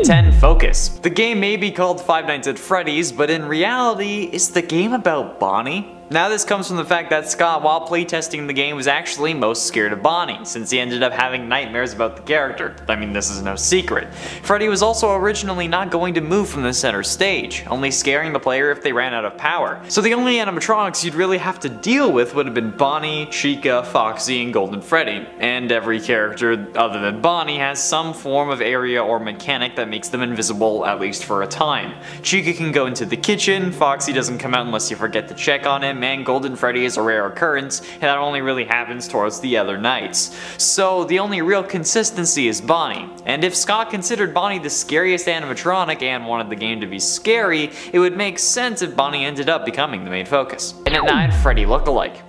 10. Focus. The game may be called Five Nights at Freddy's, but in reality, is the game about Bonnie? Now this comes from the fact that Scott, while playtesting the game, was actually most scared of Bonnie, since he ended up having nightmares about the character. I mean, this is no secret. Freddy was also originally not going to move from the center stage, only scaring the player if they ran out of power. So the only animatronics you'd really have to deal with would have been Bonnie, Chica, Foxy, and Golden Freddy. And every character other than Bonnie has some form of area or mechanic that makes them invisible, at least for a time. Chica can go into the kitchen, Foxy doesn't come out unless you forget to check on him, and Golden Freddy is a rare occurrence, and that only really happens towards the other nights. So the only real consistency is Bonnie. And if Scott considered Bonnie the scariest animatronic and wanted the game to be scary, it would make sense if Bonnie ended up becoming the main focus. And at 9, Freddy looked alike.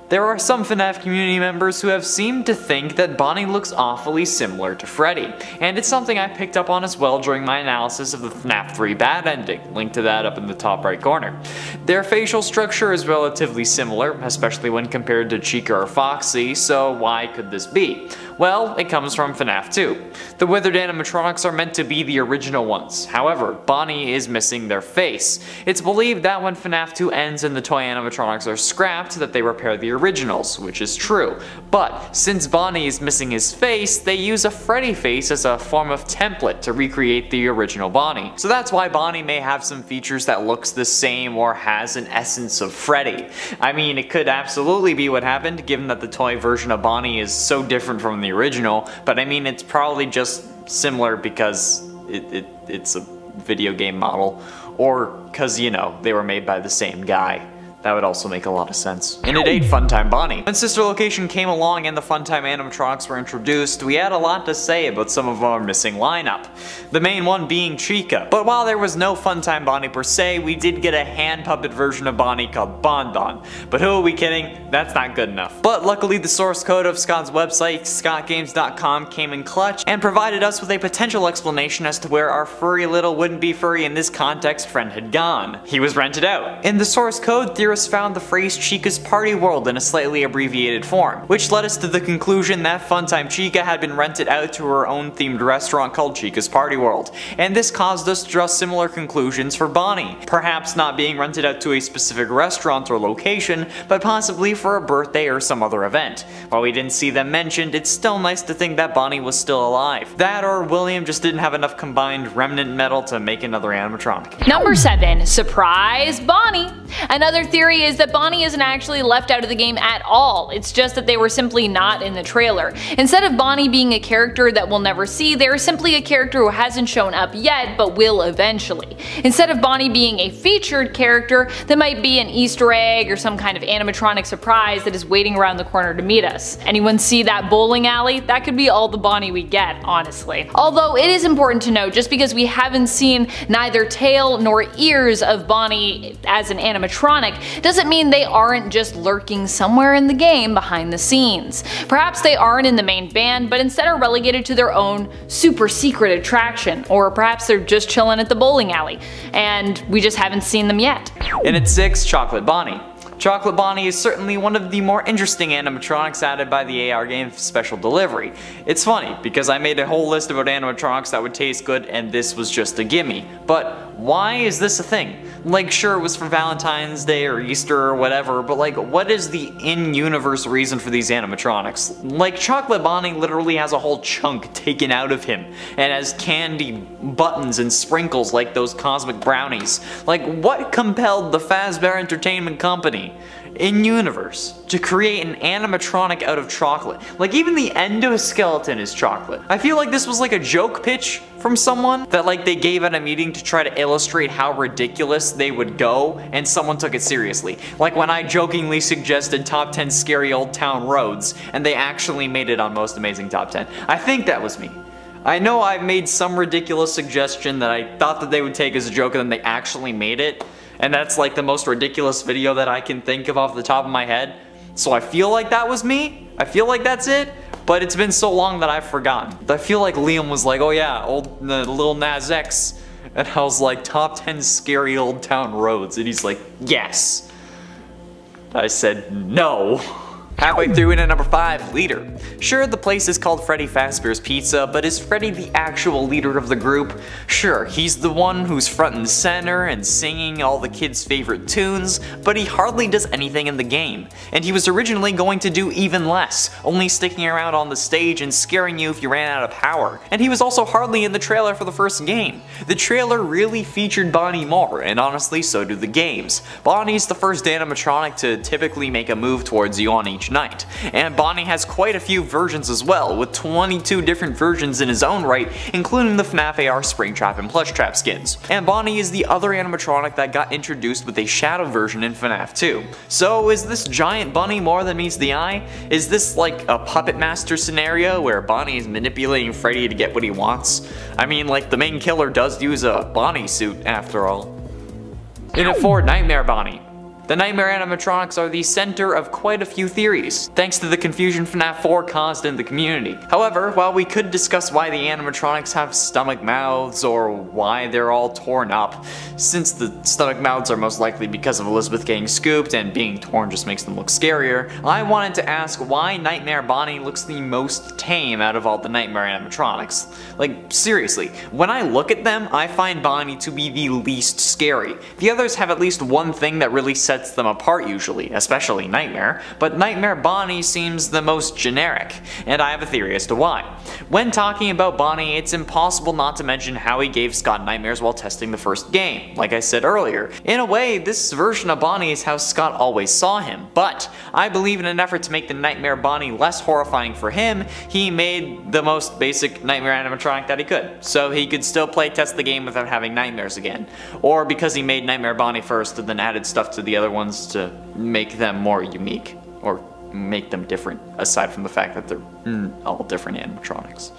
There are some FNAF community members who have seemed to think that Bonnie looks awfully similar to Freddy, and it's something I picked up on as well during my analysis of the FNAF 3 bad ending, link to that up in the top right corner. Their facial structure is relatively similar, especially when compared to Chica or Foxy, so why could this be? Well, it comes from FNAF 2. The withered animatronics are meant to be the original ones, however, Bonnie is missing their face. It's believed that when FNAF 2 ends and the toy animatronics are scrapped, that they repair the originals, which is true. But since Bonnie is missing his face, they use a Freddy face as a form of template to recreate the original Bonnie. So that's why Bonnie may have some features that looks the same or has an essence of Freddy. I mean, it could absolutely be what happened, given that the toy version of Bonnie is so different from the original, but I mean, it's probably just similar because it's a video game model, or because, you know, they were made by the same guy. That would also make a lot of sense. And at 8, Funtime Bonnie. When Sister Location came along and the Funtime animatronics were introduced, we had a lot to say about some of our missing lineup. The main one being Chica. But while there was no Funtime Bonnie per se, we did get a hand puppet version of Bonnie called Bon Bon. But who are we kidding? That's not good enough. But luckily the source code of Scott's website, scottgames.com, came in clutch and provided us with a potential explanation as to where our furry little wouldn't be furry in this context friend had gone. He was rented out. In the source code, theorists found the phrase Chica's Party World in a slightly abbreviated form, which led us to the conclusion that Funtime Chica had been rented out to her own themed restaurant called Chica's Party World, and this caused us to draw similar conclusions for Bonnie, perhaps not being rented out to a specific restaurant or location, but possibly for a birthday or some other event. While we didn't see them mentioned, it's still nice to think that Bonnie was still alive. That or William just didn't have enough combined remnant metal to make another animatronic. Number 7. Surprise Bonnie! Another theory is that Bonnie isn't actually left out of the game at all, it's just that they were simply not in the trailer. Instead of Bonnie being a character that we'll never see, they're simply a character who hasn't shown up yet but will eventually. Instead of Bonnie being a featured character, that might be an Easter egg or some kind of animatronic surprise that is waiting around the corner to meet us. Anyone see that bowling alley? That could be all the Bonnie we get, honestly. Although it is important to note, just because we haven't seen neither tail nor ears of Bonnie as an animatronic, doesn't mean they aren't just lurking somewhere in the game behind the scenes. Perhaps they aren't in the main band, but instead are relegated to their own super secret attraction, or perhaps they're just chilling at the bowling alley, and we just haven't seen them yet. And at 6, Chocolate Bonnie. Chocolate Bonnie is certainly one of the more interesting animatronics added by the AR game Special Delivery. It's funny, because I made a whole list about animatronics that would taste good and this was just a gimme. But why is this a thing? Like, sure, it was for Valentine's Day or Easter or whatever, but like, what is the in-universe reason for these animatronics? Like, Chocolate Bonnie literally has a whole chunk taken out of him and has candy buttons and sprinkles like those cosmic brownies. Like, what compelled the Fazbear Entertainment Company in-universe to create an animatronic out of chocolate? Like, even the endoskeleton is chocolate. I feel like this was like a joke pitch from someone that like they gave at a meeting to try to illustrate how ridiculous they would go, and someone took it seriously. Like when I jokingly suggested top 10 scary old town roads and they actually made it on Most Amazing Top 10. I think that was me. I know I made some ridiculous suggestion that I thought that they would take as a joke and then they actually made it. And that's like the most ridiculous video that I can think of off the top of my head. So I feel like that was me. I feel like that's it. But it's been so long that I've forgotten. I feel like Liam was like, oh yeah, Lil Nas X. And I was like, top 10 scary old town roads. And he's like, yes. I said, no. Halfway through in at number 5, leader. Sure, the place is called Freddy Fazbear's Pizza, but is Freddy the actual leader of the group? Sure, he's the one who's front and center and singing all the kids' favorite tunes, but he hardly does anything in the game. And he was originally going to do even less, only sticking around on the stage and scaring you if you ran out of power. And he was also hardly in the trailer for the first game. The trailer really featured Bonnie more, and honestly so do the games. Bonnie's the first animatronic to typically make a move towards you on each night, and Bonnie has quite a few versions as well, with 22 different versions in his own right, including the FNAF AR Springtrap and Plushtrap skins. And Bonnie is the other animatronic that got introduced with a shadow version in FNAF 2. So is this giant bunny more than meets the eye? Is this like a Puppet Master scenario where Bonnie is manipulating Freddy to get what he wants? I mean, like, the main killer does use a Bonnie suit after all. In at 4, Nightmare Bonnie. The Nightmare animatronics are the center of quite a few theories, thanks to the confusion FNAF 4 caused in the community. However, while we could discuss why the animatronics have stomach mouths or why they're all torn up, since the stomach mouths are most likely because of Elizabeth getting scooped and being torn just makes them look scarier, I wanted to ask why Nightmare Bonnie looks the most tame out of all the Nightmare animatronics. Like, seriously, when I look at them, I find Bonnie to be the least scary. The others have at least one thing that really sets them apart usually, especially Nightmare, but Nightmare Bonnie seems the most generic, and I have a theory as to why. When talking about Bonnie, it's impossible not to mention how he gave Scott nightmares while testing the first game, like I said earlier. In a way, this version of Bonnie is how Scott always saw him, but I believe in an effort to make the Nightmare Bonnie less horrifying for him, he made the most basic Nightmare animatronic that he could, so he could still play test the game without having nightmares again. Or because he made Nightmare Bonnie first and then added stuff to the other ones to make them more unique, or make them different, aside from the fact that they're all different animatronics.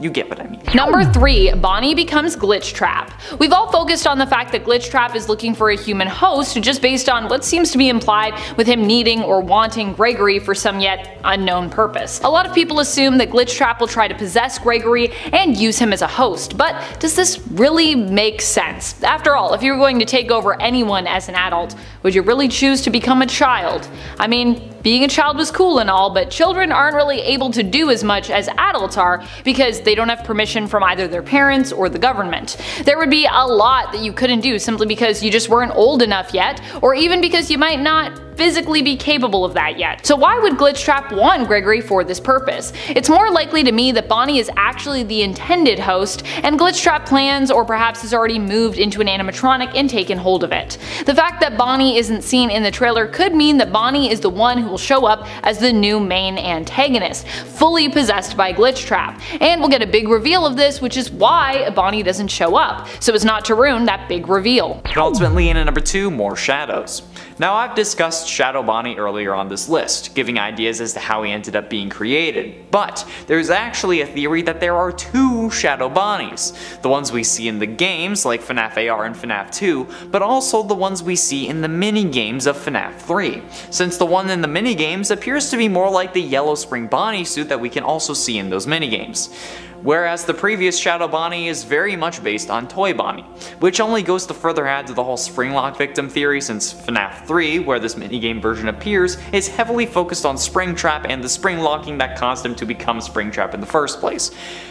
You get what I mean. Number 3, Bonnie becomes Glitchtrap. We've all focused on the fact that Glitchtrap is looking for a human host just based on what seems to be implied with him needing or wanting Gregory for some yet unknown purpose. A lot of people assume that Glitchtrap will try to possess Gregory and use him as a host, but does this really make sense? After all, if you were going to take over anyone as an adult, would you really choose to become a child? I mean, being a child was cool and all, but children aren't really able to do as much as adults are because they don't have permission from either their parents or the government. There would be a lot that you couldn't do simply because you just weren't old enough yet, or even because you might not physically be capable of that yet. So why would Glitchtrap want Gregory for this purpose? It's more likely to me that Bonnie is actually the intended host, and Glitchtrap plans or perhaps has already moved into an animatronic and taken hold of it. The fact that Bonnie isn't seen in the trailer could mean that Bonnie is the one who will show up as the new main antagonist, fully possessed by Glitchtrap. And we'll get a big reveal of this, which is why Bonnie doesn't show up, so as not to ruin that big reveal. And ultimately in at number 2, more shadows. Now, I've discussed Shadow Bonnie earlier on this list, giving ideas as to how he ended up being created, but there's actually a theory that there are 2 Shadow Bonnies. The ones we see in the games, like FNAF AR and FNAF 2, but also the ones we see in the mini-games of FNAF 3, since the one in the mini-games appears to be more like the Yellow Spring Bonnie suit that we can also see in those mini-games. Whereas the previous Shadow Bonnie is very much based on Toy Bonnie, which only goes to further add to the whole Springlock victim theory, since FNAF 3, where this minigame version appears, is heavily focused on Springtrap and the spring locking that caused him to become Springtrap in the first place.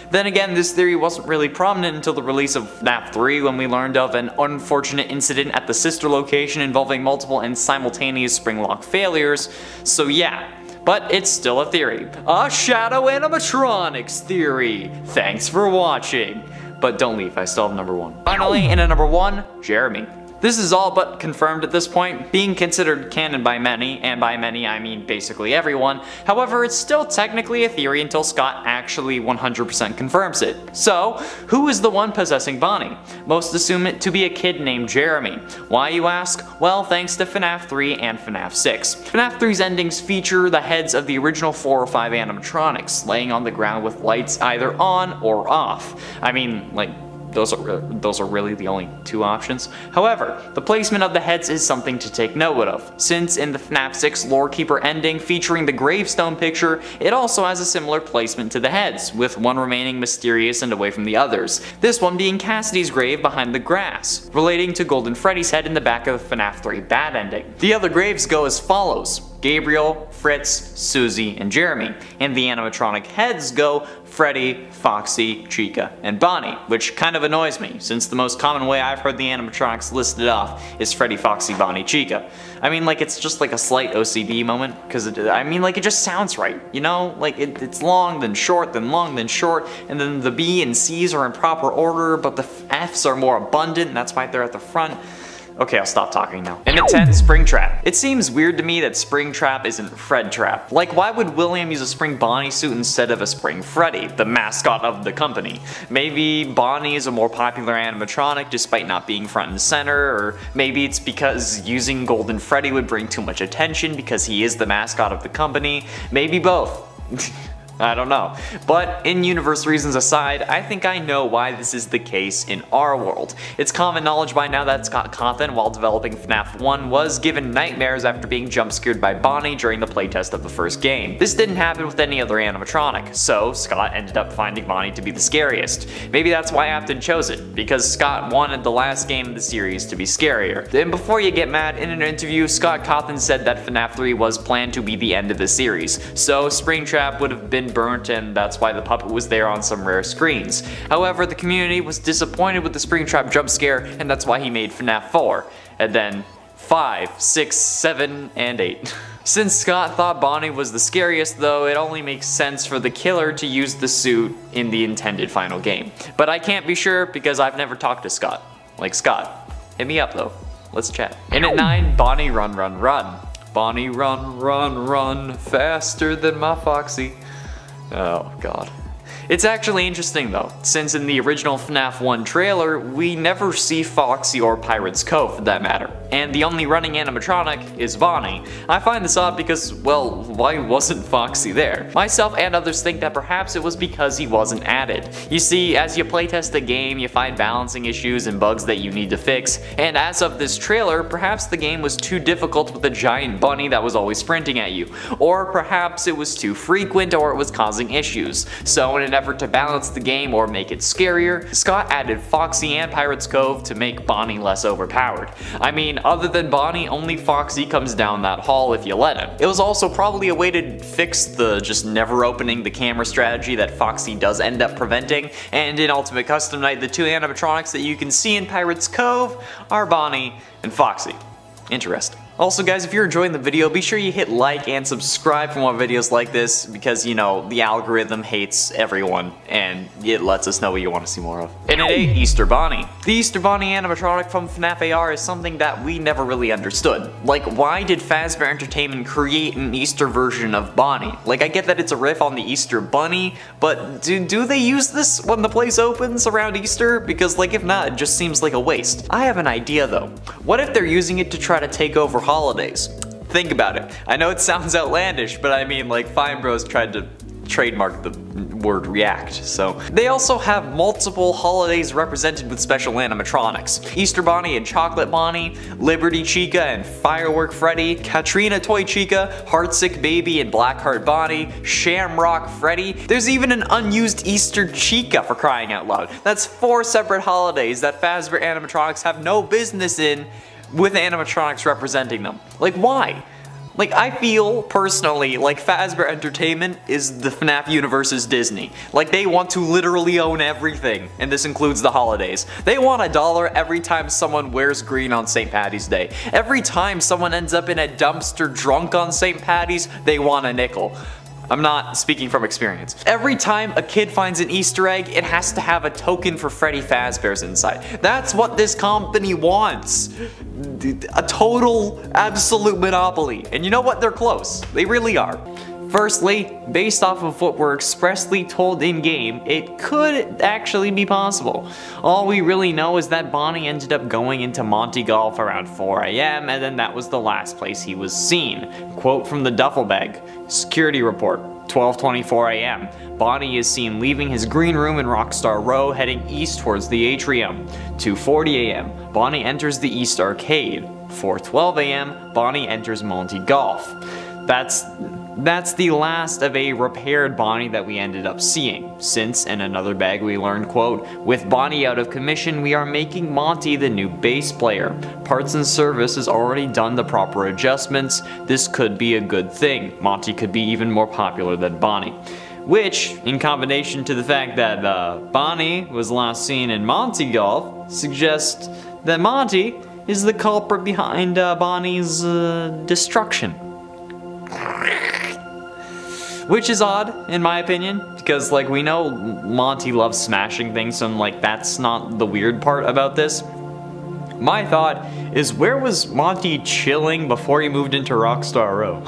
Then again, this theory wasn't really prominent until the release of FNAF 3, when we learned of an unfortunate incident at the sister location involving multiple and simultaneous Springlock failures, so yeah. But it's still a theory. A Shadow Animatronics theory! Thanks for watching! But don't leave, I still have number 1. Finally, in at number 1, Jeremy. This is all but confirmed at this point, being considered canon by many, and by many I mean basically everyone. However, it's still technically a theory until Scott actually 100% confirms it. So, who is the one possessing Bonnie? Most assume it to be a kid named Jeremy. Why, you ask? Well, thanks to FNAF 3 and FNAF 6. FNAF 3's endings feature the heads of the original 4 or 5 animatronics, laying on the ground with lights either on or off. I mean, like, those are really the only 2 options. However, the placement of the heads is something to take note of, since in the FNAF 6 Lorekeeper ending featuring the gravestone picture, it also has a similar placement to the heads, with one remaining mysterious and away from the others, this one being Cassidy's grave behind the grass, relating to Golden Freddy's head in the back of the FNAF 3 Bad ending. The other graves go as follows: Gabriel, Fritz, Susie, and Jeremy, and the animatronic heads go Freddy, Foxy, Chica, and Bonnie, which kind of annoys me, since the most common way I've heard the animatronics listed off is Freddy, Foxy, Bonnie, Chica. I mean, like, it's just like a slight OCD moment, because it just sounds right, you know? Like, it's long, then short, then long, then short, and then the B and C's are in proper order, but the F's are more abundant, and that's why they're at the front. Okay, I'll stop talking now. And at 10, Springtrap. It seems weird to me that Springtrap isn't Fredtrap. Like, why would William use a spring Bonnie suit instead of a spring Freddy, the mascot of the company? Maybe Bonnie is a more popular animatronic despite not being front and center, or maybe it's because using Golden Freddy would bring too much attention because he is the mascot of the company. Maybe both. I don't know. But in-universe reasons aside, I think I know why this is the case in our world. It's common knowledge by now that Scott Cawthon, while developing FNAF 1, was given nightmares after being jump-scared by Bonnie during the playtest of the first game. This didn't happen with any other animatronic, so Scott ended up finding Bonnie to be the scariest. Maybe that's why Afton chose it, because Scott wanted the last game of the series to be scarier. And before you get mad, in an interview, Scott Cawthon said that FNAF 3 was planned to be the end of the series, so Springtrap would have been burnt, and that's why the puppet was there on some rare screens. However, the community was disappointed with the Springtrap jump scare, and that's why he made FNAF 4, and then 5, 6, 7, and 8. Since Scott thought Bonnie was the scariest though, it only makes sense for the killer to use the suit in the intended final game. But I can't be sure because I've never talked to Scott. Like, Scott, hit me up though. Let's chat. And at 9, Bonnie Run Run Run. Bonnie run, run, run, faster than my Foxy. Oh god. It's actually interesting though, since in the original FNAF 1 trailer, we never see Foxy or Pirate's Cove for that matter, and the only running animatronic is Bonnie. I find this odd because, well, why wasn't Foxy there? Myself and others think that perhaps it was because he wasn't added. You see, as you playtest the game, you find balancing issues and bugs that you need to fix, and as of this trailer, perhaps the game was too difficult with a giant bunny that was always sprinting at you, or perhaps it was too frequent or it was causing issues. So in an effort to balance the game or make it scarier, Scott added Foxy and Pirate's Cove to make Bonnie less overpowered. I mean, other than Bonnie, only Foxy comes down that hall if you let him. It was also probably a way to fix the just never opening the camera strategy that Foxy does end up preventing, and in Ultimate Custom Night, the two animatronics that you can see in Pirate's Cove are Bonnie and Foxy. Interesting. Also guys, if you're enjoying the video, be sure you hit like and subscribe for more videos like this because, you know, the algorithm hates everyone and it lets us know what you want to see more of. And at 8, Easter Bonnie. The Easter Bonnie animatronic from FNAF AR is something that we never really understood. Like, why did Fazbear Entertainment create an Easter version of Bonnie? Like, I get that it's a riff on the Easter Bunny, but do they use this when the place opens around Easter? Because, like, if not, it just seems like a waste. I have an idea though. What if they're using it to try to take over holidays? Think about it. I know it sounds outlandish, but I mean, like, Fine Bros tried to trademark the word react, so. They also have multiple holidays represented with special animatronics. Easter Bonnie and Chocolate Bonnie, Liberty Chica and Firework Freddy, Katrina Toy Chica, Heartsick Baby and Blackheart Bonnie, Shamrock Freddy. There's even an unused Easter Chica, for crying out loud. That's 4 separate holidays that Fazbear animatronics have no business in, with animatronics representing them. Like, why? Like, I feel, personally, like Fazbear Entertainment is the FNAF universe's Disney. Like, they want to literally own everything, and this includes the holidays. They want $1 every time someone wears green on St. Patty's Day. Every time someone ends up in a dumpster drunk on St. Patty's, they want a nickel. I'm not speaking from experience. Every time a kid finds an Easter egg, it has to have a token for Freddy Fazbear's inside. That's what this company wants. A total, absolute monopoly. And you know what? They're close. They really are. Firstly, based off of what we're expressly told in-game, it could actually be possible. All we really know is that Bonnie ended up going into Monty Golf around 4 AM, and then that was the last place he was seen. Quote from the duffel bag. Security report, 12:24 AM. Bonnie is seen leaving his green room in Rockstar Row, heading east towards the atrium. 2:40 AM. Bonnie enters the East Arcade. 4:12 AM. Bonnie enters Monty Golf. That's That's the last of a repaired Bonnie that we ended up seeing, since in another bag we learned, quote, "With Bonnie out of commission, we are making Monty the new bass player. Parts and service has already done the proper adjustments. This could be a good thing. Monty could be even more popular than Bonnie." Which, in combination to the fact that Bonnie was last seen in Monty Golf, suggests that Monty is the culprit behind Bonnie's destruction. Which is odd, in my opinion, because like we know Monty loves smashing things, so like that's not the weird part about this. My thought is, where was Monty chilling before he moved into Rockstar Row?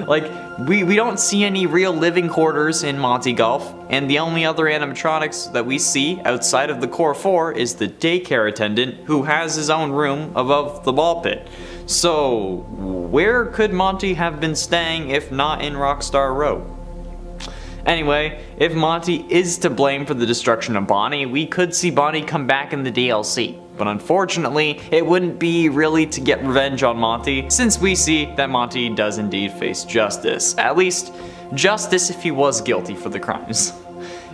Like, we don't see any real living quarters in Monty Golf, and the only other animatronics that we see outside of the core 4 is the daycare attendant, who has his own room above the ball pit. So, where could Monty have been staying if not in Rockstar Row? Anyway, if Monty is to blame for the destruction of Bonnie, we could see Bonnie come back in the DLC. But unfortunately, it wouldn't be really to get revenge on Monty, since we see that Monty does indeed face justice. At least, justice if he was guilty for the crimes.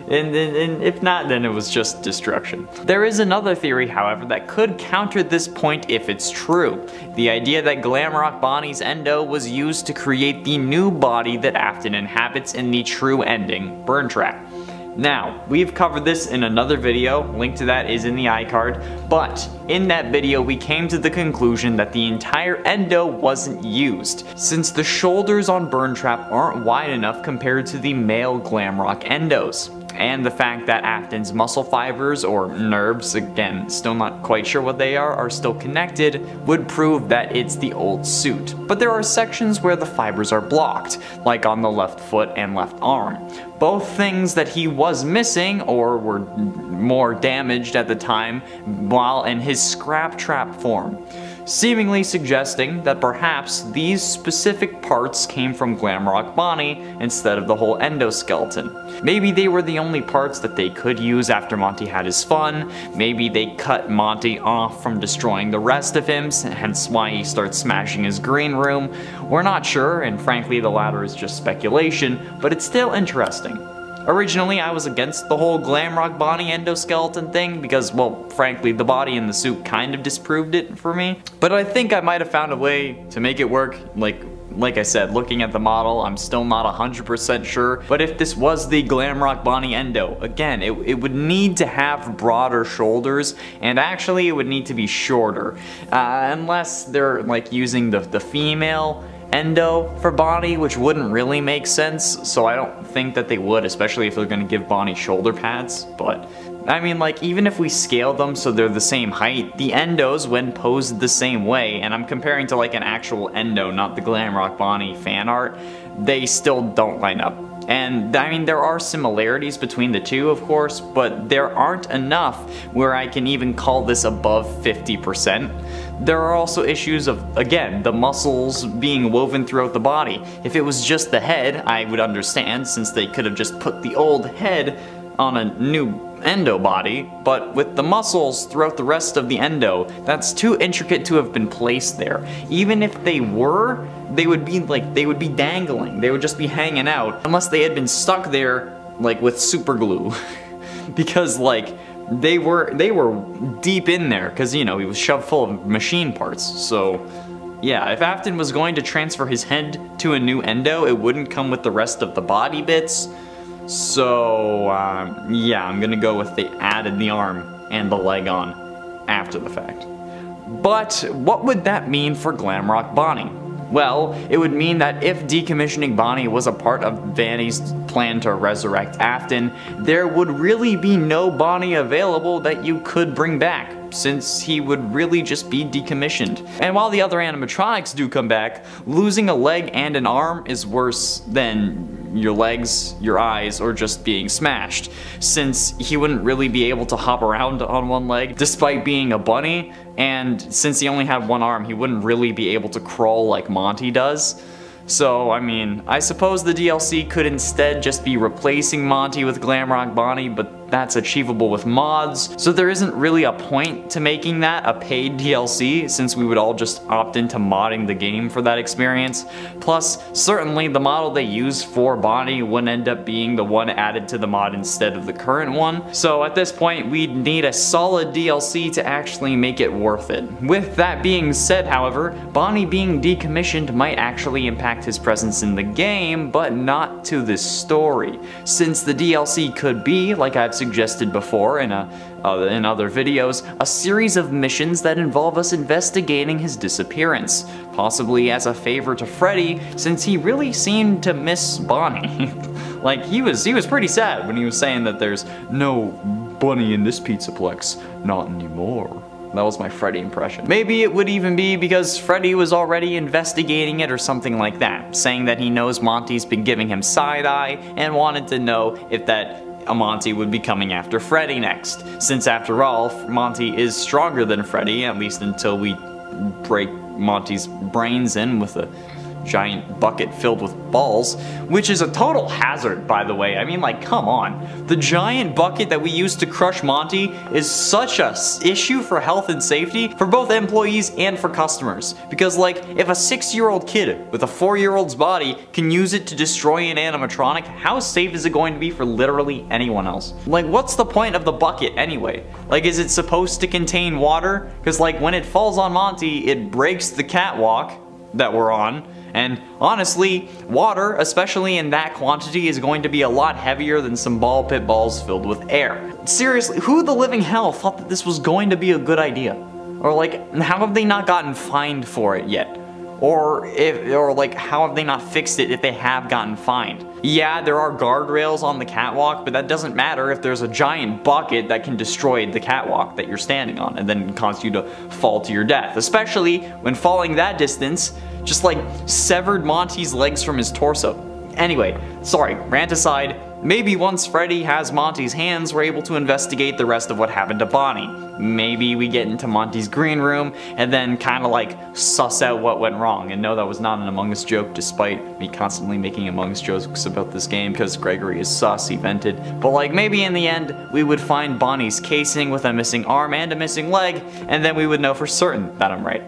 And if not, then it was just destruction. There is another theory, however, that could counter this point if it's true. The idea that Glamrock Bonnie's endo was used to create the new body that Afton inhabits in the true ending, Burn Trap. Now, we've covered this in another video, link to that is in the iCard, but in that video we came to the conclusion that the entire endo wasn't used, since the shoulders on Burn Trap aren't wide enough compared to the male Glamrock endos. And the fact that Afton's muscle fibers, or nerves, again, still not quite sure what they are still connected, would prove that it's the old suit. But there are sections where the fibers are blocked, like on the left foot and left arm. Both things that he was missing, or were more damaged at the time, while in his scrap trap form. Seemingly suggesting that perhaps these specific parts came from Glamrock Bonnie instead of the whole endoskeleton. Maybe they were the only parts that they could use after Monty had his fun. Maybe they cut Monty off from destroying the rest of him, hence why he starts smashing his green room. We're not sure, and frankly the latter is just speculation, but it's still interesting. Originally, I was against the whole Glamrock Bonnie endoskeleton thing because, well, frankly, the body in the suit kind of disproved it for me. But I think I might have found a way to make it work. Like I said, looking at the model, I'm still not 100% sure. But if this was the Glamrock Bonnie endo, again, it would need to have broader shoulders, and actually it would need to be shorter. Unless they're like using the female endo for Bonnie, which wouldn't really make sense, so I don't think that they would, especially if they're gonna give Bonnie shoulder pads. But I mean, like, even if we scale them so they're the same height, the endos, when posed the same way, and I'm comparing to like an actual endo, not the Glamrock Bonnie fan art, they still don't line up. And I mean, there are similarities between the two, of course, but there aren't enough where I can even call this above 50%. There are also issues of, again, the muscles being woven throughout the body. If it was just the head, I would understand, since they could have just put the old head on a new endo body, but with the muscles throughout the rest of the endo, that's too intricate to have been placed there. Even if they were, they would be dangling. They would just be hanging out, unless they had been stuck there like with super glue. Because like they were deep in there, because you know, he was shoved full of machine parts. So yeah, if Afton was going to transfer his head to a new endo, it wouldn't come with the rest of the body bits. So yeah, I'm gonna go with they added the arm and the leg on after the fact. But what would that mean for Glamrock Bonnie? Well, it would mean that if decommissioning Bonnie was a part of Vanny's plan to resurrect Afton, there would really be no Bonnie available that you could bring back, since he would really just be decommissioned. And while the other animatronics do come back, losing a leg and an arm is worse than your legs, your eyes, or just being smashed, since he wouldn't really be able to hop around on one leg despite being a bunny, and since he only had one arm, he wouldn't really be able to crawl like Monty does. So, I mean, I suppose the DLC could instead just be replacing Monty with Glamrock Bonnie, but that's achievable with mods, so there isn't really a point to making that a paid DLC since we would all just opt into modding the game for that experience. Plus, certainly the model they use for Bonnie wouldn't end up being the one added to the mod instead of the current one, so at this point we'd need a solid DLC to actually make it worth it. With that being said, however, Bonnie being decommissioned might actually impact his presence in the game, but not to the story, since the DLC could be, like I've suggested before in other videos, a series of missions that involve us investigating his disappearance, possibly as a favor to Freddy, since he really seemed to miss Bonnie. Like, he was pretty sad when he was saying that there's no Bunny in this Pizzaplex, not anymore. That was my Freddy impression. Maybe it would even be because Freddy was already investigating it or something like that, saying that he knows Monty's been giving him side-eye and wanted to know if that Monty would be coming after Freddy next, since after all, Monty is stronger than Freddy, at least until we break Monty's brains in with a giant bucket filled with balls, which is a total hazard, by the way. I mean, like, come on. The giant bucket that we use to crush Monty is such a issue for health and safety for both employees and for customers. Because, like, if a 6-year-old kid with a 4-year-old's body can use it to destroy an animatronic, how safe is it going to be for literally anyone else? Like, what's the point of the bucket anyway? Like, is it supposed to contain water? Because, like, when it falls on Monty, it breaks the catwalk that we're on. And honestly, water, especially in that quantity, is going to be a lot heavier than some ball pit balls filled with air. Seriously, who the living hell thought that this was going to be a good idea? Or like, how have they not gotten fined for it yet? Or like, how have they not fixed it if they have gotten fined? Yeah, there are guardrails on the catwalk, but that doesn't matter if there's a giant bucket that can destroy the catwalk that you're standing on and then cause you to fall to your death. Especially when falling that distance just like severed Monty's legs from his torso. Anyway, sorry, rant aside, maybe once Freddy has Monty's hands, we're able to investigate the rest of what happened to Bonnie. Maybe we get into Monty's green room and then kinda like suss out what went wrong. And no, that was not an Among Us joke, despite me constantly making Among Us jokes about this game because Gregory is sus, he vented. But like, maybe in the end, we would find Bonnie's casing with a missing arm and a missing leg, and then we would know for certain that I'm right.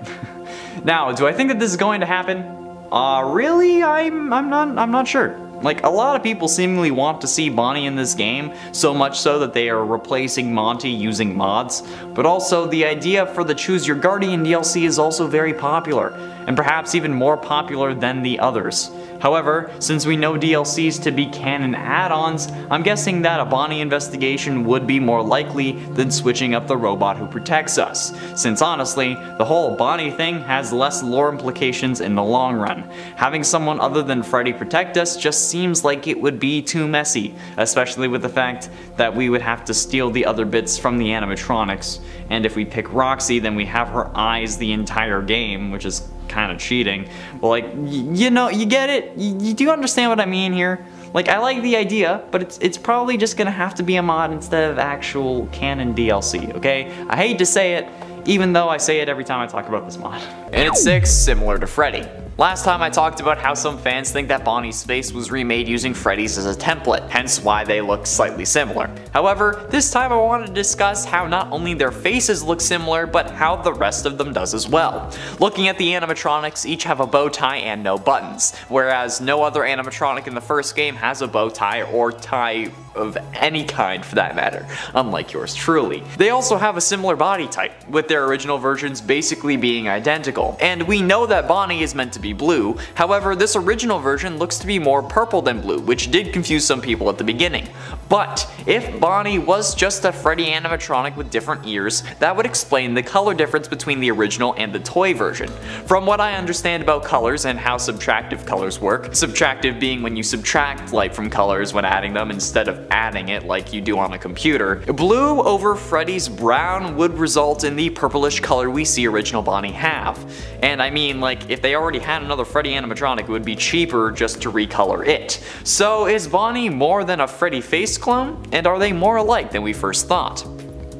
Now, do I think that this is going to happen? Really? I'm not sure. Like, a lot of people seemingly want to see Bonnie in this game, so much so that they are replacing Monty using mods, but also the idea for the Choose Your Guardian DLC is also very popular, and perhaps even more popular than the others. However, since we know DLCs to be canon add-ons, I'm guessing that a Bonnie investigation would be more likely than switching up the robot who protects us, since honestly, the whole Bonnie thing has less lore implications in the long run. Having someone other than Freddy protect us just seems like it would be too messy, especially with the fact that we would have to steal the other bits from the animatronics, and if we pick Roxy, then we have her eyes the entire game, which is kind of cheating. But like, you know, you get it? You do understand what I mean here? Like, I like the idea, but it's probably just gonna have to be a mod instead of actual canon DLC, okay? I hate to say it, even though I say it every time I talk about this mod. And it's 6, similar to Freddy. Last time I talked about how some fans think that Bonnie's face was remade using Freddy's as a template, hence why they look slightly similar. However, this time I want to discuss how not only their faces look similar, but how the rest of them does as well. Looking at the animatronics, each have a bow tie and no buttons, whereas no other animatronic in the first game has a bow tie or tie of any kind for that matter, unlike yours truly. They also have a similar body type, with their original versions basically being identical. And we know that Bonnie is meant to be blue, however this original version looks to be more purple than blue, which did confuse some people at the beginning. But if Bonnie was just a Freddy animatronic with different ears, that would explain the color difference between the original and the toy version. From what I understand about colors and how subtractive colors work, subtractive being when you subtract light from colors when adding them instead of adding it like you do on a computer, blue over Freddy's brown would result in the purplish color we see original Bonnie have. And I mean, like, if they already had another Freddy animatronic, it would be cheaper just to recolor it. So is Bonnie more than a Freddy face clone? And are they more alike than we first thought?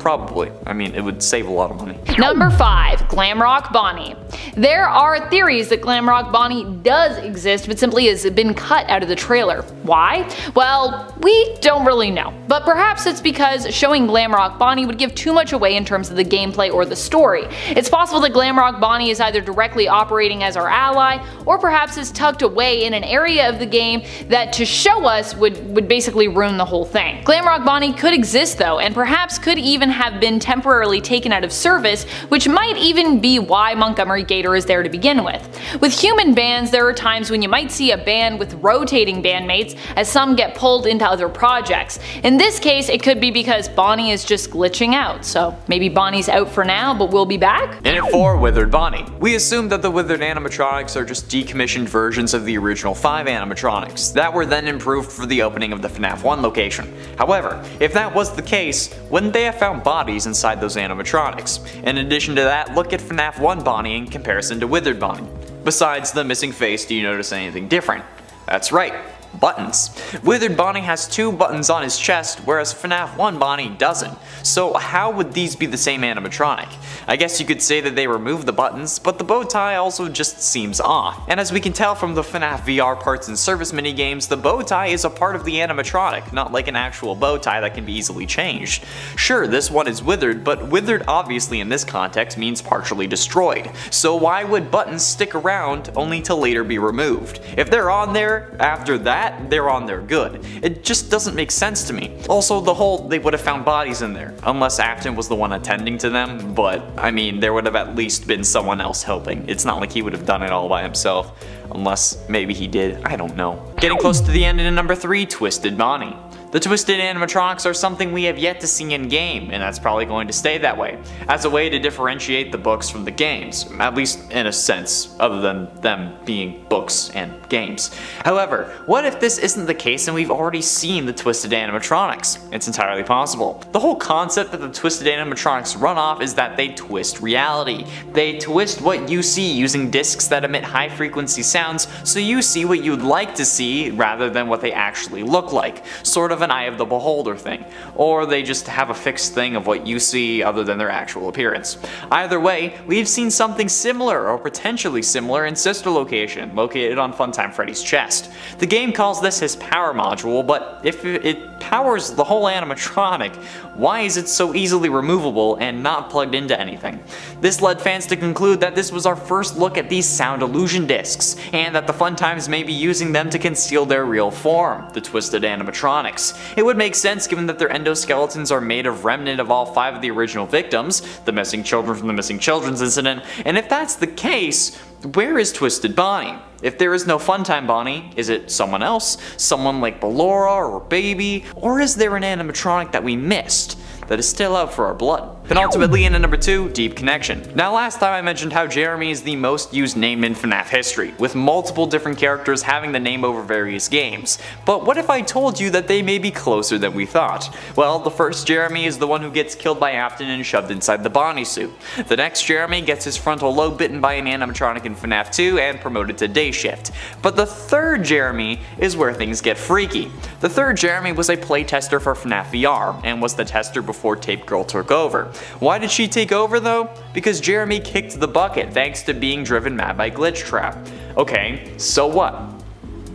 Probably. I mean, it would save a lot of money. Number 5. Glamrock Bonnie. There are theories that Glamrock Bonnie does exist, but simply has been cut out of the trailer. Why? Well, we don't really know. But perhaps it's because showing Glamrock Bonnie would give too much away in terms of the gameplay or the story. It's possible that Glamrock Bonnie is either directly operating as our ally, or perhaps is tucked away in an area of the game that to show us would basically ruin the whole thing. Glamrock Bonnie could exist though, and perhaps could even have been temporarily taken out of service, which might even be why Montgomery Gator is there to begin with. With human bands, there are times when you might see a band with rotating bandmates as some get pulled into other projects. In this case, it could be because Bonnie is just glitching out, so maybe Bonnie's out for now but will be back? In at 4, Withered Bonnie. We assume that the withered animatronics are just decommissioned versions of the original 5 animatronics that were then improved for the opening of the FNAF 1 location. However, if that was the case, wouldn't they have found bodies inside those animatronics? In addition to that, look at FNAF 1 Bonnie in comparison to Withered Bonnie. Besides the missing face, do you notice anything different? That's right. Buttons. Withered Bonnie has 2 buttons on his chest, whereas FNAF 1 Bonnie doesn't. So how would these be the same animatronic? I guess you could say that they removed the buttons, but the bow tie also just seems off. And as we can tell from the FNAF VR parts and service minigames, the bow tie is a part of the animatronic, not like an actual bow tie that can be easily changed. Sure, this one is withered, but withered obviously in this context means partially destroyed. So why would buttons stick around only to later be removed? If they're on there after that, they're on there good. It just doesn't make sense to me. Also, the whole they would have found bodies in there, unless Afton was the one attending to them, but I mean, there would have at least been someone else helping. It's not like he would have done it all by himself, unless maybe he did, I don't know. Getting close to the end in number 3, Twisted Bonnie. The twisted animatronics are something we have yet to see in game, and that's probably going to stay that way, as a way to differentiate the books from the games, at least in a sense, other than them being books and games. However, what if this isn't the case and we've already seen the twisted animatronics? It's entirely possible. The whole concept that the twisted animatronics run off is that they twist reality. They twist what you see using discs that emit high frequency sounds, so you see what you'd like to see rather than what they actually look like, sort of an eye of the beholder thing, or they just have a fixed thing of what you see other than their actual appearance. Either way, we've seen something similar or potentially similar in Sister Location, located on Funtime Freddy's chest. The game calls this his power module, but if it powers the whole animatronic, why is it so easily removable and not plugged into anything? This led fans to conclude that this was our first look at these sound illusion discs, and that the Funtimes may be using them to conceal their real form, the twisted animatronics. It would make sense given that their endoskeletons are made of remnant of all 5 of the original victims, the missing children from the missing children's incident, and if that's the case, where is Twisted Bonnie? If there is no Funtime Bonnie, is it someone else? Someone like Ballora or Baby? Or is there an animatronic that we missed that is still out for our blood? Penultimately, in at number 2, Deep Connection. Now, last time I mentioned how Jeremy is the most used name in FNAF history, with multiple different characters having the name over various games. But what if I told you that they may be closer than we thought? Well, the first Jeremy is the one who gets killed by Afton and shoved inside the Bonnie suit. The next Jeremy gets his frontal lobe bitten by an animatronic in FNAF 2 and promoted to day shift. But the third Jeremy is where things get freaky. The third Jeremy was a playtester for FNAF VR, and was the tester before Tape Girl took over. Why did she take over though? Because Jeremy kicked the bucket thanks to being driven mad by Glitch Trap. Okay, so what?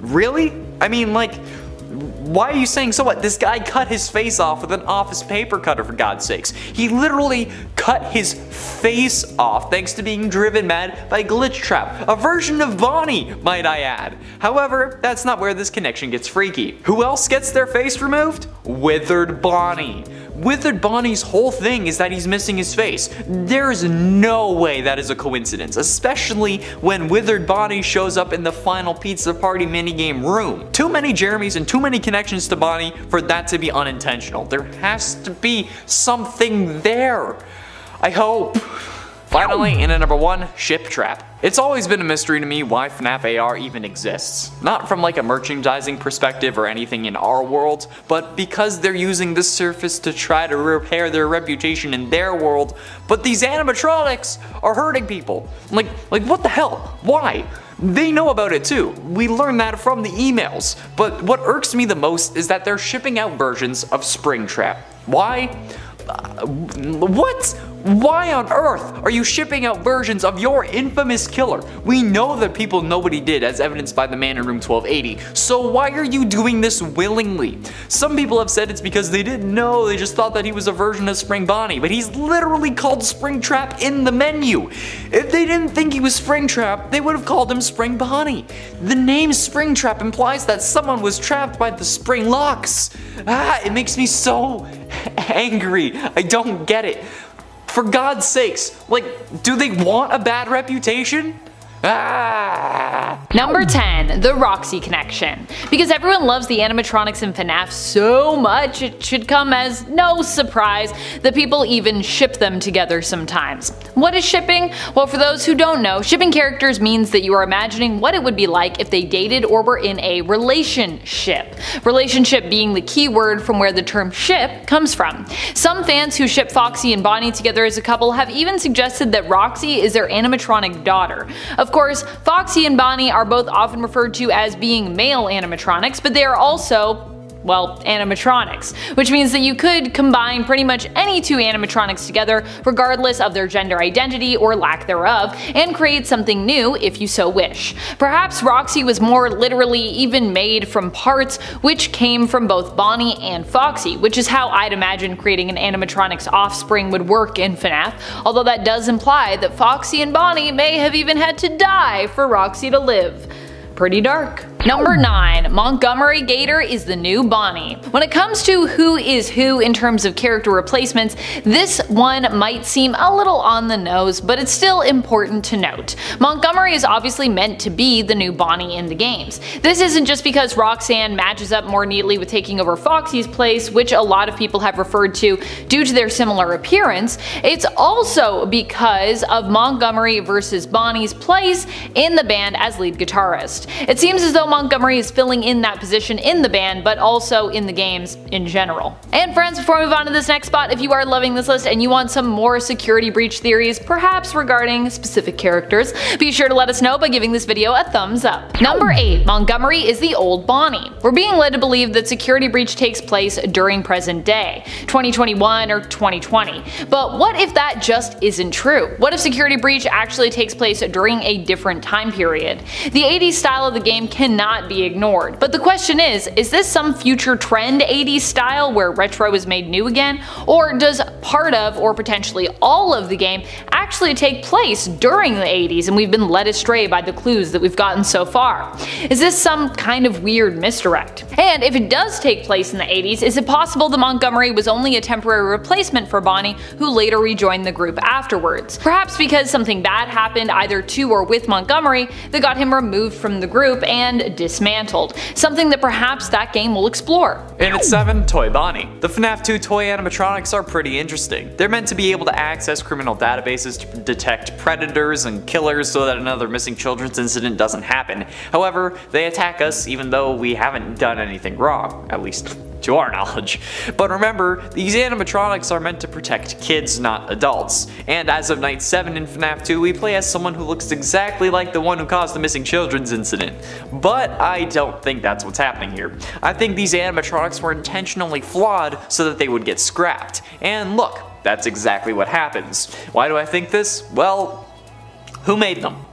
Really? I mean, like, why are you saying so what? This guy cut his face off with an office paper cutter, for God's sakes. He literally cut his face off thanks to being driven mad by Glitch Trap, a version of Bonnie, might I add. However, that's not where this connection gets freaky. Who else gets their face removed? Withered Bonnie. Withered Bonnie's whole thing is that he's missing his face. There is no way that is a coincidence, especially when Withered Bonnie shows up in the final pizza party minigame room. Too many Jeremys and too many connections to Bonnie for that to be unintentional. There has to be something there. I hope. Finally, in at number 1, Ship Trap. It's always been a mystery to me why FNAF AR even exists. Not from like a merchandising perspective or anything in our world, but because they're using this surface to try to repair their reputation in their world, but these animatronics are hurting people. Like what the hell? Why? They know about it too. We learned that from the emails. But what irks me the most is that they're shipping out versions of Springtrap. Why? What? Why on earth are you shipping out versions of your infamous killer? We know that people know what he did, as evidenced by the man in room 1280, so why are you doing this willingly? Some people have said it's because they didn't know, they just thought that he was a version of Spring Bonnie, but he's literally called Springtrap in the menu. If they didn't think he was Springtrap, they would have called him Spring Bonnie. The name Springtrap implies that someone was trapped by the spring locks. It makes me so angry. I don't get it. For God's sakes, like, do they want a bad reputation? Number 10, the Roxy connection. Because everyone loves the animatronics in FNAF so much, it should come as no surprise that people even ship them together sometimes. What is shipping? Well, for those who don't know, shipping characters means that you are imagining what it would be like if they dated or were in a relationship. Relationship being the key word from where the term ship comes from. Some fans who ship Foxy and Bonnie together as a couple have even suggested that Roxy is their animatronic daughter. Of course, Foxy and Bonnie are both often referred to as being male animatronics, but they are also, well, animatronics, which means that you could combine pretty much any two animatronics together regardless of their gender identity or lack thereof, and create something new if you so wish. Perhaps Roxy was more literally even made from parts which came from both Bonnie and Foxy, which is how I'd imagine creating an animatronic's offspring would work in FNAF, although that does imply that Foxy and Bonnie may have even had to die for Roxy to live. Pretty dark. Number 9, Montgomery Gator is the new Bonnie. When it comes to who is who in terms of character replacements, this one might seem a little on the nose, but it's still important to note. Montgomery is obviously meant to be the new Bonnie in the games. This isn't just because Roxanne matches up more neatly with taking over Foxy's place, which a lot of people have referred to due to their similar appearance. It's also because of Montgomery versus Bonnie's place in the band as lead guitarist. It seems as though Montgomery is filling in that position in the band, but also in the games in general. And friends, before we move on to this next spot, if you are loving this list and you want some more security breach theories, perhaps regarding specific characters, be sure to let us know by giving this video a thumbs up. Number 8, Montgomery is the old Bonnie. We're being led to believe that security breach takes place during present day, 2021 or 2020. But what if that just isn't true? What if security breach actually takes place during a different time period? The 80s style of the game cannot be ignored. But the question is this some future trend 80s style where retro is made new again? Or does part of, or potentially all of the game actually take place during the 80s and we've been led astray by the clues that we've gotten so far? Is this some kind of weird misdirect? And if it does take place in the 80s, is it possible that Montgomery was only a temporary replacement for Bonnie who later rejoined the group afterwards? Perhaps because something bad happened either to or with Montgomery that got him removed from the group and dismantled, something that perhaps that game will explore. And at 7, Toy Bonnie. The FNAF 2 toy animatronics are pretty interesting. They're meant to be able to access criminal databases to detect predators and killers so that another missing children's incident doesn't happen. However, they attack us even though we haven't done anything wrong, at least to our knowledge. But remember, these animatronics are meant to protect kids, not adults. And as of night 7 in FNAF 2, we play as someone who looks exactly like the one who caused the missing children's incident. But I don't think that's what's happening here. I think these animatronics were intentionally flawed so that they would get scrapped. And look, that's exactly what happens. Why do I think this? Well, who made them?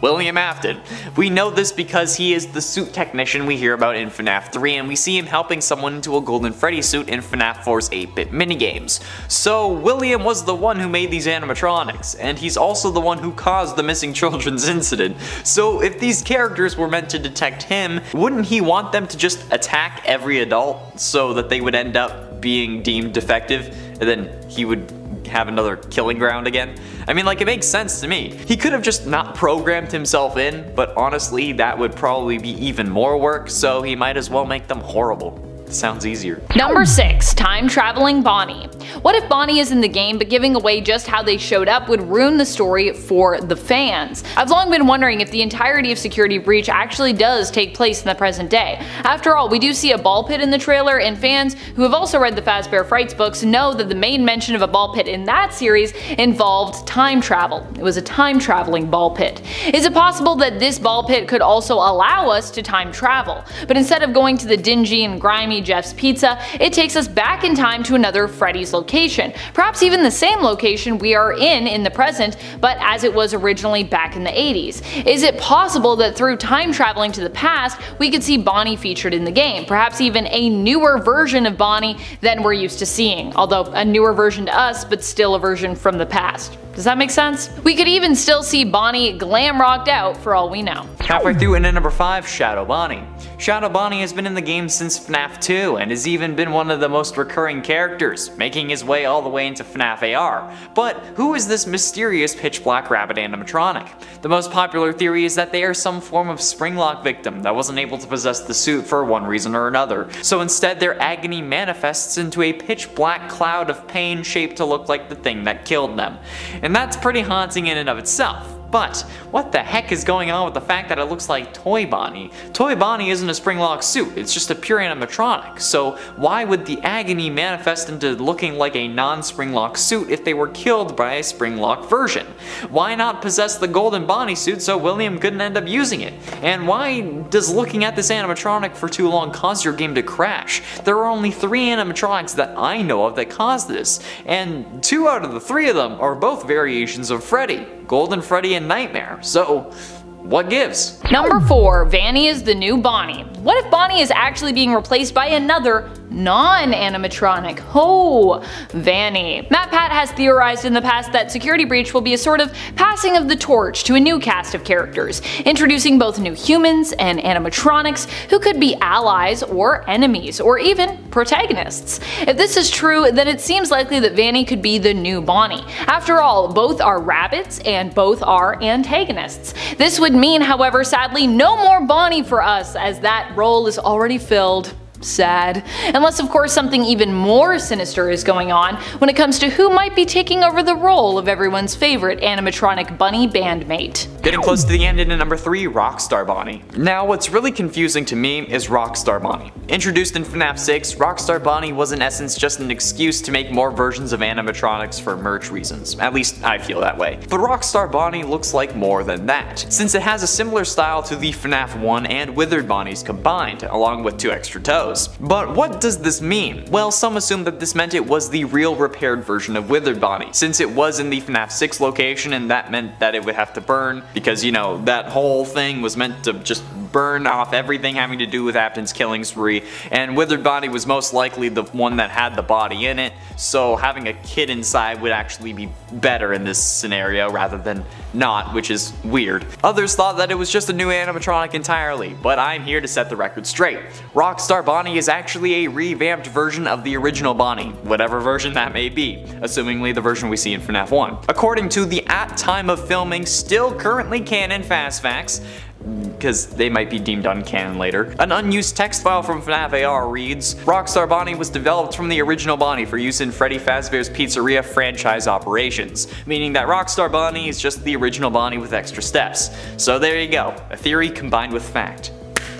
William Afton. We know this because he is the suit technician we hear about in FNAF 3, and we see him helping someone into a golden Freddy suit in FNAF 4's 8-bit minigames. So William was the one who made these animatronics, and he's also the one who caused the missing children's incident. So if these characters were meant to detect him, wouldn't he want them to just attack every adult so that they would end up being deemed defective, and then he would have another killing ground again? I mean, like, it makes sense to me. He could have just not programmed himself in, but honestly, that would probably be even more work, so he might as well make them horrible. Sounds easier. Number 6, time traveling Bonnie. What if Bonnie is in the game, but giving away just how they showed up would ruin the story for the fans? I've long been wondering if the entirety of Security Breach actually does take place in the present day. After all, we do see a ball pit in the trailer, and fans who have also read the Fazbear Frights books know that the main mention of a ball pit in that series involved time travel. It was a time traveling ball pit. Is it possible that this ball pit could also allow us to time travel, but instead of going to the dingy and grimy Jeff's Pizza, it takes us back in time to another Freddy's location, perhaps even the same location we are in the present, but as it was originally back in the 80s. Is it possible that through time traveling to the past, we could see Bonnie featured in the game, perhaps even a newer version of Bonnie than we're used to seeing, although a newer version to us, but still a version from the past. Does that make sense? We could even still see Bonnie glam rocked out for all we know. Halfway through in at number 5, Shadow Bonnie. Shadow Bonnie has been in the game since FNAF 2 and has even been one of the most recurring characters, making his way all the way into FNAF AR. But who is this mysterious pitch black rabbit animatronic? The most popular theory is that they are some form of springlock victim that wasn't able to possess the suit for one reason or another, so instead their agony manifests into a pitch black cloud of pain shaped to look like the thing that killed them. And that's pretty haunting in and of itself. But what the heck is going on with the fact that it looks like Toy Bonnie? Toy Bonnie isn't a springlock suit, it's just a pure animatronic, so why would the agony manifest into looking like a non-springlock suit if they were killed by a springlock version? Why not possess the golden Bonnie suit so William couldn't end up using it? And why does looking at this animatronic for too long cause your game to crash? There are only 3 animatronics that I know of that cause this, and 2 out of the 3 of them are both variations of Freddy. Golden Freddy and Nightmare, so what gives? Number 4, Vanny is the new Bonnie. What if Bonnie is actually being replaced by another non-animatronic? Oh, Vanny. MatPat has theorized in the past that Security Breach will be a sort of passing of the torch to a new cast of characters, introducing both new humans and animatronics who could be allies or enemies, or even protagonists. If this is true, then it seems likely that Vanny could be the new Bonnie. After all, both are rabbits and both are antagonists. This would mean, however, sadly, no more Bonnie for us, as that role is already filled. Sad. Unless of course something even more sinister is going on when it comes to who might be taking over the role of everyone's favorite animatronic bunny bandmate. Getting close to the end in at number 3, Rockstar Bonnie. Now what's really confusing to me is Rockstar Bonnie. Introduced in FNAF 6, Rockstar Bonnie was in essence just an excuse to make more versions of animatronics for merch reasons. At least I feel that way. But Rockstar Bonnie looks like more than that, since it has a similar style to the FNAF 1 and Withered Bonnies combined, along with 2 extra toes. But what does this mean? Well, some assume that this meant it was the real repaired version of Withered Bonnie, since it was in the FNAF 6 location and that meant that it would have to burn, because you know, that whole thing was meant to just burn off everything having to do with Apton's killing spree, and Withered Bonnie was most likely the one that had the body in it, so having a kid inside would actually be better in this scenario rather than not, which is weird. Others thought that it was just a new animatronic entirely, but I'm here to set the record straight. Rockstar Bonnie is actually a revamped version of the original Bonnie, whatever version that may be, assumingly the version we see in FNAF 1. According to the at time of filming still currently canon fast facts, because they might be deemed uncanon later. An unused text file from FNAF AR reads, Rockstar Bonnie was developed from the original Bonnie for use in Freddy Fazbear's Pizzeria franchise operations, meaning that Rockstar Bonnie is just the original Bonnie with extra steps. So there you go, a theory combined with fact.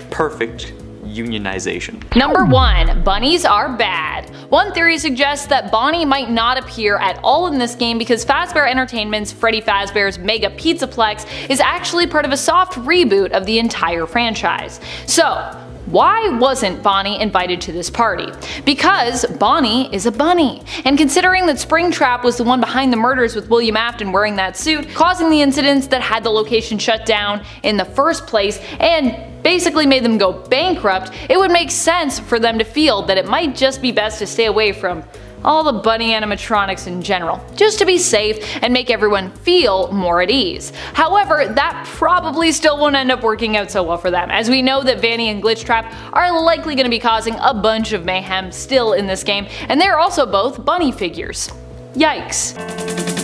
Perfect unionization. Number 1, bunnies are bad. One theory suggests that Bonnie might not appear at all in this game because Fazbear Entertainment's Freddy Fazbear's Mega Pizzaplex is actually part of a soft reboot of the entire franchise. So, why wasn't Bonnie invited to this party? Because Bonnie is a bunny. And considering that Springtrap was the one behind the murders with William Afton wearing that suit, causing the incidents that had the location shut down in the first place, and basically made them go bankrupt, it would make sense for them to feel that it might just be best to stay away from all the bunny animatronics in general, just to be safe and make everyone feel more at ease. However, that probably still won't end up working out so well for them, as we know that Vanny and Glitchtrap are likely going to be causing a bunch of mayhem still in this game, and they're also both bunny figures. Yikes.